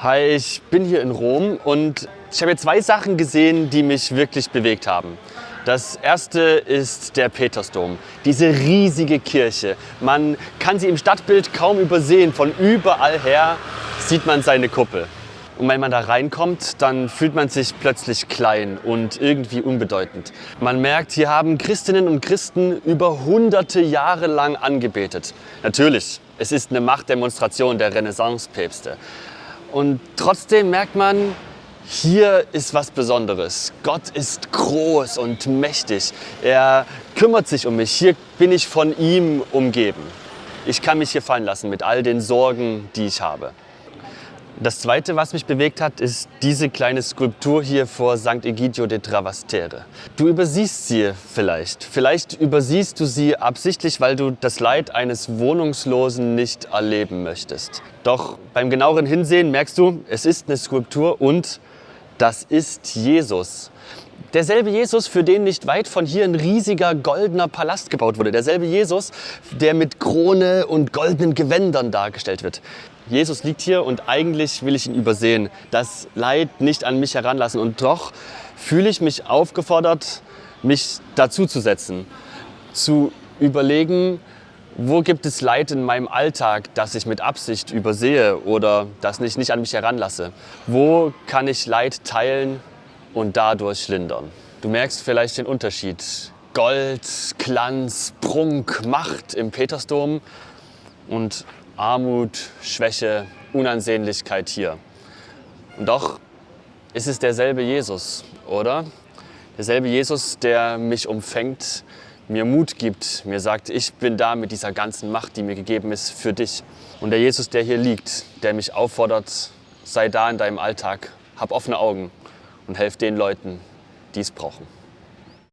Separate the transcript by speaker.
Speaker 1: Hi, ich bin hier in Rom und ich habe hier zwei Sachen gesehen, die mich wirklich bewegt haben. Das erste ist der Petersdom, diese riesige Kirche. Man kann sie im Stadtbild kaum übersehen. Von überall her sieht man seine Kuppel. Und wenn man da reinkommt, dann fühlt man sich plötzlich klein und irgendwie unbedeutend. Man merkt, hier haben Christinnen und Christen über hunderte Jahre lang angebetet. Natürlich, es ist eine Machtdemonstration der Renaissance-Päpste. Und trotzdem merkt man, hier ist was Besonderes. Gott ist groß und mächtig. Er kümmert sich um mich. Hier bin ich von ihm umgeben. Ich kann mich hier fallen lassen mit all den Sorgen, die ich habe. Das Zweite, was mich bewegt hat, ist diese kleine Skulptur hier vor St. Egidio de Trastevere. Du übersiehst sie vielleicht. Vielleicht übersiehst du sie absichtlich, weil du das Leid eines Wohnungslosen nicht erleben möchtest. Doch beim genaueren Hinsehen merkst du, es ist eine Skulptur und das ist Jesus. Derselbe Jesus, für den nicht weit von hier ein riesiger goldener Palast gebaut wurde. Derselbe Jesus, der mit Krone und goldenen Gewändern dargestellt wird. Jesus liegt hier und eigentlich will ich ihn übersehen, das Leid nicht an mich heranlassen. Und doch fühle ich mich aufgefordert, mich dazuzusetzen, zu überlegen, wo gibt es Leid in meinem Alltag, das ich mit Absicht übersehe oder das ich nicht an mich heranlasse? Wo kann ich Leid teilen und dadurch lindern? Du merkst vielleicht den Unterschied. Gold, Glanz, Prunk, Macht im Petersdom und Armut, Schwäche, Unansehnlichkeit hier. Und doch ist es derselbe Jesus, oder? Derselbe Jesus, der mich umfängt, mir Mut gibt, mir sagt, ich bin da mit dieser ganzen Macht, die mir gegeben ist, für dich. Und der Jesus, der hier liegt, der mich auffordert, sei da in deinem Alltag, hab offene Augen und helf den Leuten, die es brauchen.